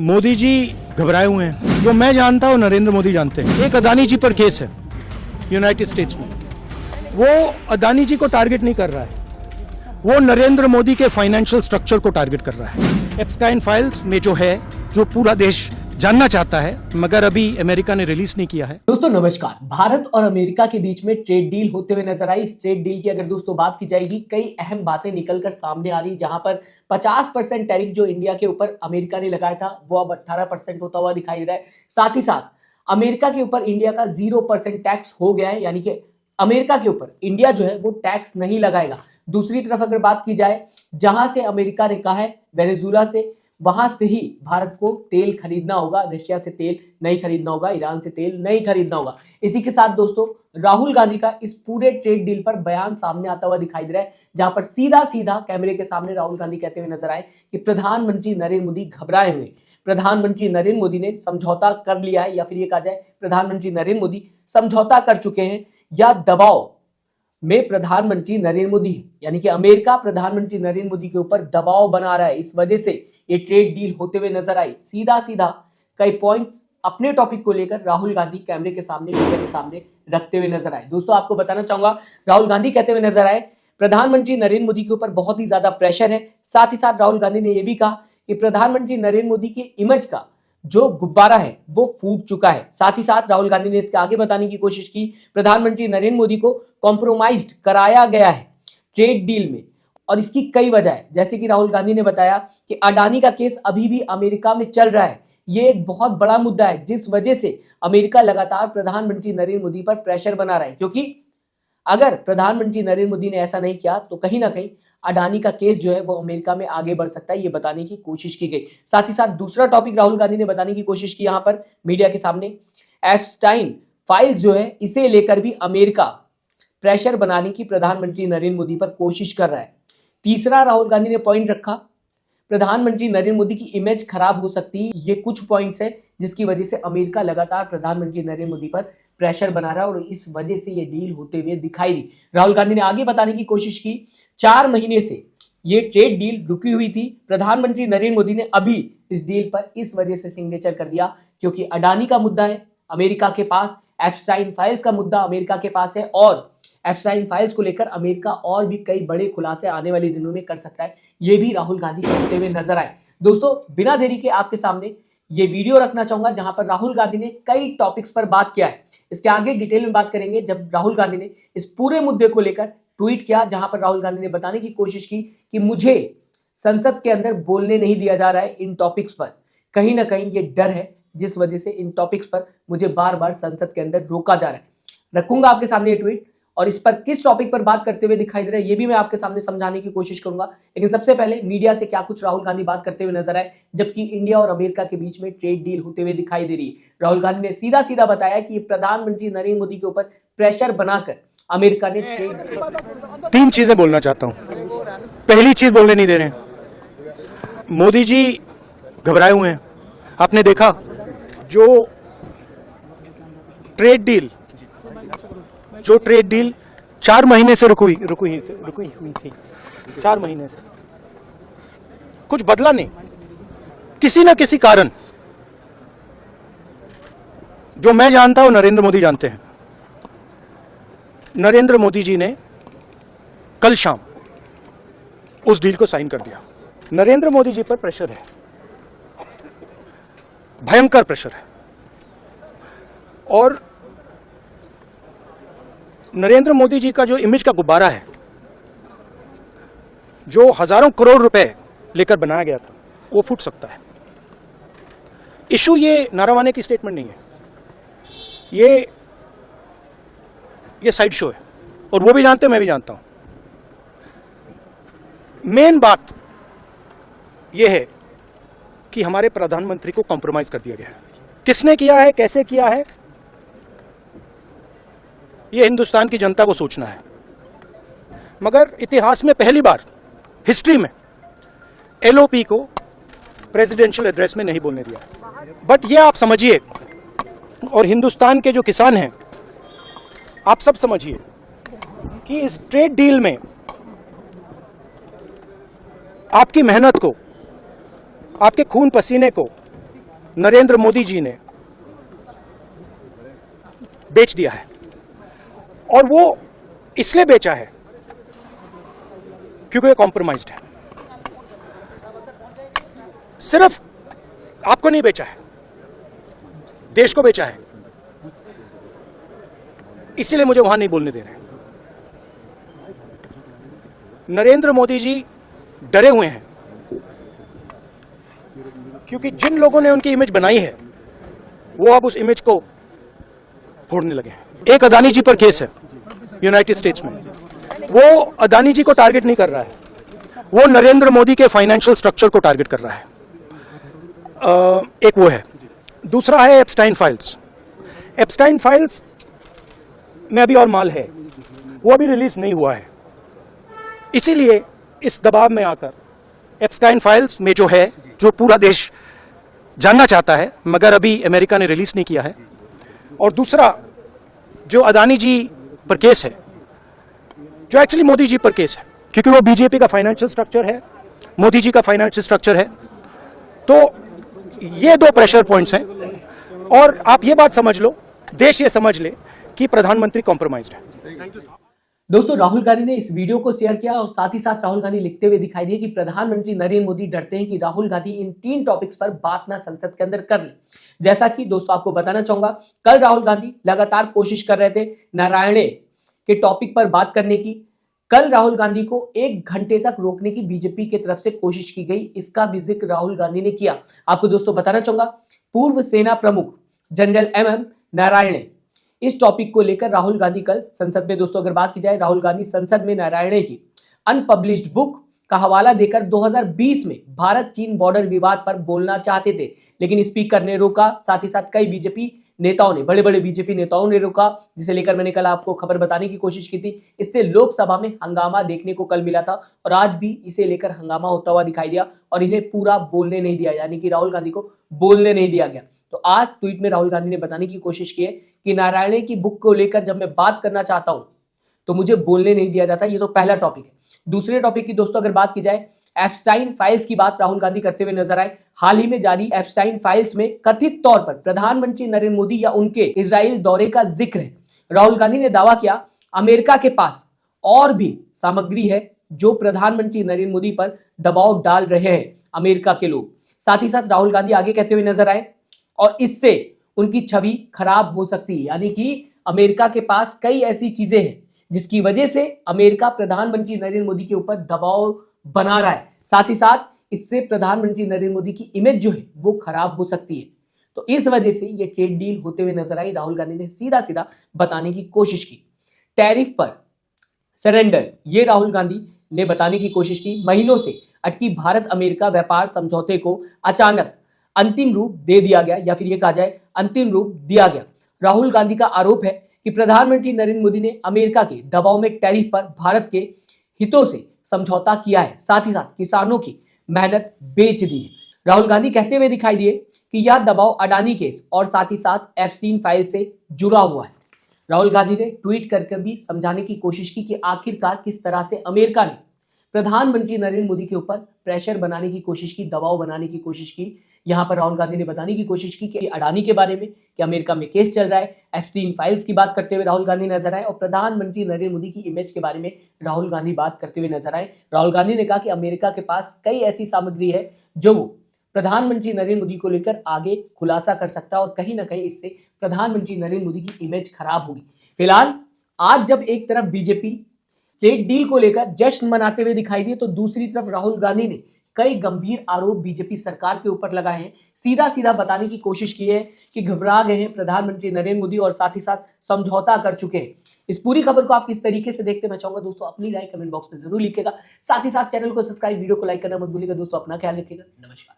मोदी जी घबराए हुए हैं। जो मैं जानता हूं नरेंद्र मोदी जानते हैं। एक अदानी जी पर केस है यूनाइटेड स्टेट्स में, वो अदानी जी को टारगेट नहीं कर रहा है, वो नरेंद्र मोदी के फाइनेंशियल स्ट्रक्चर को टारगेट कर रहा है। एप्स्टाइन फाइल्स में जो है, जो पूरा देश जानना चाहता है, मगर अभी अमेरिका ने रिलीज नहीं किया है। दोस्तों नमस्कार। भारत और अमेरिका के बीच में ट्रेड डील होते हुए नजर आई। इस ट्रेड डील की अगर दोस्तों बात की जाएगी, कई अहम बातें निकलकर सामने आ रही, जहां पर 50% टैरिफ जो इंडिया के ऊपर अमेरिका ने लगाया था वो अब 18% होता हुआ दिखाई दे रहा है। साथ ही साथ अमेरिका के ऊपर इंडिया का 0% टैक्स हो गया है, यानी कि अमेरिका के ऊपर इंडिया जो है वो टैक्स नहीं लगाएगा। दूसरी तरफ अगर बात की जाए, जहां से अमेरिका ने कहा है वेनेजुएला से, वहां से ही भारत को तेल खरीदना होगा, रशिया से तेल नहीं खरीदना होगा, ईरान से तेल नहीं खरीदना होगा। इसी के साथ दोस्तों राहुल गांधी का इस पूरे ट्रेड डील पर बयान सामने आता हुआ दिखाई दे रहा है, जहां पर सीधा सीधा कैमरे के सामने राहुल गांधी कहते हुए नजर आए कि प्रधानमंत्री नरेंद्र मोदी घबराए हुए। प्रधानमंत्री नरेंद्र मोदी ने समझौता कर लिया है, या फिर ये कहा जाए प्रधानमंत्री नरेंद्र मोदी समझौता कर चुके हैं, या दबाव में प्रधानमंत्री नरेंद्र मोदी, यानी कि अमेरिका प्रधानमंत्री नरेंद्र मोदी के ऊपर दबाव बना रहा है। इस वजह से ये ट्रेड डील होते हुए नजर आई। सीधा सीधा कई पॉइंट्स अपने टॉपिक को लेकर राहुल गांधी कैमरे के सामने, मीडिया के सामने रखते हुए नजर आए। दोस्तों आपको बताना चाहूंगा, राहुल गांधी कहते हुए नजर आए प्रधानमंत्री नरेंद्र मोदी के ऊपर बहुत ही ज्यादा प्रेशर है। साथ ही साथ राहुल गांधी ने यह भी कहा कि प्रधानमंत्री नरेंद्र मोदी की इमेज का जो गुब्बारा है वो फूट चुका है। साथ ही साथ राहुल गांधी ने इसके आगे बताने की कोशिश की, प्रधानमंत्री नरेंद्र मोदी को कॉम्प्रोमाइज्ड कराया गया है ट्रेड डील में, और इसकी कई वजह है। जैसे कि राहुल गांधी ने बताया कि अडानी का केस अभी भी अमेरिका में चल रहा है। ये एक बहुत बड़ा मुद्दा है, जिस वजह से अमेरिका लगातार प्रधानमंत्री नरेंद्र मोदी पर प्रेशर बना रहा है, क्योंकि अगर प्रधानमंत्री नरेंद्र मोदी ने ऐसा नहीं किया तो कहीं ना कहीं अडानी का केस जो है वो अमेरिका में आगे बढ़ सकता है, ये बताने की कोशिश की गई। साथ ही साथ दूसरा टॉपिक राहुल गांधी ने बताने की कोशिश की यहां पर मीडिया के सामने, एप्स्टाइन फाइल्स जो है इसे लेकर भी अमेरिका प्रेशर बनाने की प्रधानमंत्री नरेंद्र मोदी पर कोशिश कर रहा है। तीसरा राहुल गांधी ने पॉइंट रखा, प्रधानमंत्री नरेंद्र मोदी की इमेज खराब हो सकती है। ये कुछ पॉइंट्स है जिसकी वजह से अमेरिका लगातार प्रधानमंत्री नरेंद्र मोदी पर प्रेशर बना रहा है, और इस वजह से ये डील होते हुए दिखाई दी। राहुल गांधी ने आगे बताने की कोशिश की, 4 महीने से ये ट्रेड डील रुकी हुई थी। प्रधानमंत्री नरेंद्र मोदी ने अभी इस डील पर इस वजह से सिग्नेचर कर दिया क्योंकि अडानी का मुद्दा है अमेरिका के पास, एप्स्टाइन फाइल्स का मुद्दा अमेरिका के पास है, और एप्स्टाइन फाइल्स को लेकर अमेरिका और भी कई बड़े खुलासे आने वाले दिनों में कर सकता है। ये भी राहुल गांधी कहते हुए नजर आए। दोस्तों बिना देरी के आपके सामने ये वीडियो रखना चाहूंगा, जहां पर राहुल गांधी ने कई टॉपिक्स पर बात किया है। इसके आगे डिटेल में बात करेंगे जब राहुल गांधी ने इस पूरे मुद्दे को लेकर ट्वीट किया, जहां पर राहुल गांधी ने बताने की कोशिश की कि मुझे संसद के अंदर बोलने नहीं दिया जा रहा है इन टॉपिक्स पर। कहीं ना कहीं ये डर है जिस वजह से इन टॉपिक्स पर मुझे बार बार संसद के अंदर रोका जा रहा है। रखूंगा आपके सामने ये ट्वीट, और इस पर किस टॉपिक पर बात करते हुए दिखाई दे रहा है ये भी मैं आपके सामने समझाने की कोशिश करूंगा। लेकिन सबसे पहले मीडिया से क्या कुछ राहुल गांधी बात करते हुए नजर आए, जबकि इंडिया और अमेरिका के बीच में ट्रेड डील होते हुए दिखाई दे रही है। राहुल गांधी ने सीधा सीधा बताया कि प्रधानमंत्री नरेंद्र मोदी के ऊपर प्रेशर बनाकर अमेरिका ने ट्रेड। 3 चीजें बोलना चाहता हूं। पहली चीज बोलने नहीं दे रहे हैं, मोदी जी घबराए हुए हैं। आपने देखा जो ट्रेड डील 4 महीने से रुकी हुई थी, 4 महीने से कुछ बदला नहीं। किसी ना किसी कारण, जो मैं जानता हूं नरेंद्र मोदी जानते हैं, नरेंद्र मोदी जी ने कल शाम उस डील को साइन कर दिया। नरेंद्र मोदी जी पर प्रेशर है, भयंकर प्रेशर है, और नरेंद्र मोदी जी का जो इमेज का गुब्बारा है, जो हजारों करोड़ रुपए लेकर बनाया गया था, वो फूट सकता है। इशू ये नारावाने की स्टेटमेंट नहीं है, ये साइड शो है, और वो भी जानते हैं, मैं भी जानता हूं। मेन बात यह है कि हमारे प्रधानमंत्री को कॉम्प्रोमाइज कर दिया गया है। किसने किया है, कैसे किया है, यह हिंदुस्तान की जनता को सोचना है। मगर इतिहास में पहली बार हिस्ट्री में एलओपी को प्रेसिडेंशियल एड्रेस में नहीं बोलने दिया। बट ये आप समझिए, और हिंदुस्तान के जो किसान हैं आप सब समझिए कि इस ट्रेड डील में आपकी मेहनत को, आपके खून पसीने को नरेंद्र मोदी जी ने बेच दिया है, और वो इसलिए बेचा है क्योंकि ये कॉम्प्रोमाइज्ड है। सिर्फ आपको नहीं बेचा है, देश को बेचा है, इसीलिए मुझे वहां नहीं बोलने दे रहे। नरेंद्र मोदी जी डरे हुए हैं क्योंकि जिन लोगों ने उनकी इमेज बनाई है वो अब उस इमेज को फोड़ने लगे हैं। एक अदानी जी पर केस है यूनाइटेड स्टेट्स में, वो अदानी जी को टारगेट नहीं कर रहा है, वो नरेंद्र मोदी के फाइनेंशियल स्ट्रक्चर को टारगेट कर रहा है। एक वो है, दूसरा है एप्स्टाइन फाइल्स। एप्स्टाइन फाइल्स में अभी और माल है, वो अभी रिलीज नहीं हुआ है, इसीलिए इस दबाव में आकर एप्स्टाइन फाइल्स में जो पूरा देश जानना चाहता है मगर अभी अमेरिका ने रिलीज नहीं किया है। और दूसरा जो अदानी जी पर केस है, जो एक्चुअली मोदी जी पर केस है, क्योंकि वो बीजेपी का फाइनेंशियल स्ट्रक्चर है, मोदी जी का फाइनेंशियल स्ट्रक्चर है। तो ये दो प्रेशर पॉइंट्स हैं, और आप ये बात समझ लो, देश ये समझ ले कि प्रधानमंत्री कॉम्प्रोमाइज्ड है। दोस्तों, राहुल गांधी ने इस वीडियो को शेयर किया और साथ ही साथ राहुल गांधी लिखते हुए दिखाई दिए कि प्रधानमंत्री नरेंद्र मोदी डरते हैं कि राहुल गांधी इन 3 टॉपिक्स पर बात ना संसद के अंदर कर ले। जैसा कि दोस्तों आपको बताना चाहूंगा, कल राहुल गांधी लगातार कोशिश कर रहे थे नारायणे के टॉपिक पर बात करने की। कल राहुल गांधी को 1 घंटे तक रोकने की बीजेपी की तरफ से कोशिश की गई, इसका भी जिक्र राहुल गांधी ने किया। आपको दोस्तों बताना चाहूंगा, पूर्व सेना प्रमुख जनरल MM नारायणे, इस टॉपिक को लेकर राहुल गांधी कल संसद में, दोस्तों अगर बात की जाए, राहुल गांधी संसद में नारायणे की अनपब्लिश्ड बुक का हवाला देकर 2020 में भारत चीन बॉर्डर विवाद पर बोलना चाहते थे, लेकिन स्पीकर ने रोका। साथ ही साथ कई बीजेपी नेताओं ने, बड़े बड़े बीजेपी नेताओं ने रोका, जिसे लेकर मैंने कल आपको खबर बताने की कोशिश की थी। इससे लोकसभा में हंगामा देखने को कल मिला था और आज भी इसे लेकर हंगामा होता हुआ दिखाई दिया और इन्हें पूरा बोलने नहीं दिया, यानी कि राहुल गांधी को बोलने नहीं दिया गया। तो आज ट्वीट में राहुल गांधी ने बताने की कोशिश की है कि नारायणे की बुक को लेकर जब मैं बात करना चाहता हूं तो मुझे बोलने नहीं दिया जाता। ये तो पहला टॉपिक है। दूसरे टॉपिक की दोस्तों अगर बात की जाए, एप्स्टाइन फाइल्स की बात राहुल गांधी करते हुए नजर आए। हाल ही में जारी एप्स्टाइन फाइल्स में कथित तौर पर प्रधानमंत्री नरेंद्र मोदी या उनके इजराइल दौरे का जिक्र है। राहुल गांधी ने दावा किया, अमेरिका के पास और भी सामग्री है जो प्रधानमंत्री नरेंद्र मोदी पर दबाव डाल रहे हैं अमेरिका के लोग। साथ ही साथ राहुल गांधी आगे कहते हुए नजर आए, और इससे उनकी छवि खराब हो सकती है, यानी कि अमेरिका के पास कई ऐसी चीजें हैं जिसकी वजह से अमेरिका प्रधानमंत्री नरेंद्र मोदी के ऊपर दबाव बना रहा है। साथ ही साथ इससे प्रधानमंत्री नरेंद्र मोदी की इमेज जो है वो खराब हो सकती है। तो इस वजह से ये ट्रेड डील होते हुए नजर आई। राहुल गांधी ने सीधा सीधा बताने की कोशिश की। टैरिफ पर सरेंडर, ये राहुल गांधी ने बताने की कोशिश की। महीनों से अटकी भारत अमेरिका व्यापार समझौते को अचानक अंतिम रूप दे दिया गया, या फिर ये कहा जाए अंतिम रूप दिया गया। राहुल गांधी का आरोप है कि प्रधानमंत्री नरेंद्र मोदी ने अमेरिका के दबाव में टैरिफ पर भारत के हितों से समझौता किया है, साथ ही साथ किसानों की मेहनत बेच दी है। राहुल गांधी कहते हुए दिखाई दिए कि यह दबाव अडानी केस और साथ ही साथ एप्स्टीन फाइल से जुड़ा हुआ है। राहुल गांधी ने ट्वीट करके भी समझाने की कोशिश की कि आखिरकार किस तरह से अमेरिका ने प्रधानमंत्री नरेंद्र मोदी के ऊपर प्रेशर बनाने की कोशिश की, दबाव बनाने की कोशिश की। यहां पर राहुल गांधी ने बताने की कोशिश की कि अडानी के बारे में कि अमेरिका में केस चल रहा है, एप्स्टीन फाइल्स की बात करते हुए राहुल गांधी नजर आए, और प्रधानमंत्री नरेंद्र मोदी की इमेज के बारे में राहुल गांधी बात करते हुए नजर आए। राहुल गांधी ने कहा कि अमेरिका के पास कई ऐसी सामग्री है जो वो प्रधानमंत्री नरेंद्र मोदी को लेकर आगे खुलासा कर सकता है, और कहीं ना कहीं इससे प्रधानमंत्री नरेंद्र मोदी की इमेज खराब होगी। फिलहाल आज जब एक तरफ बीजेपी ट्रेड डील को लेकर जश्न मनाते हुए दिखाई दिए, तो दूसरी तरफ राहुल गांधी ने कई गंभीर आरोप बीजेपी सरकार के ऊपर लगाए हैं। सीधा सीधा बताने की कोशिश की है कि घबरा गए हैं प्रधानमंत्री नरेंद्र मोदी और साथ ही साथ समझौता कर चुके हैं। इस पूरी खबर को आप किस तरीके से देखते हैं, मैं चाहूंगा दोस्तों अपनी राय कमेंट बॉक्स में जरूर लिखिएगा। साथ ही साथ चैनल को सब्सक्राइब, वीडियो को लाइक करना मत भूलिएगा। दोस्तों अपना ख्याल रखिएगा। नमस्कार।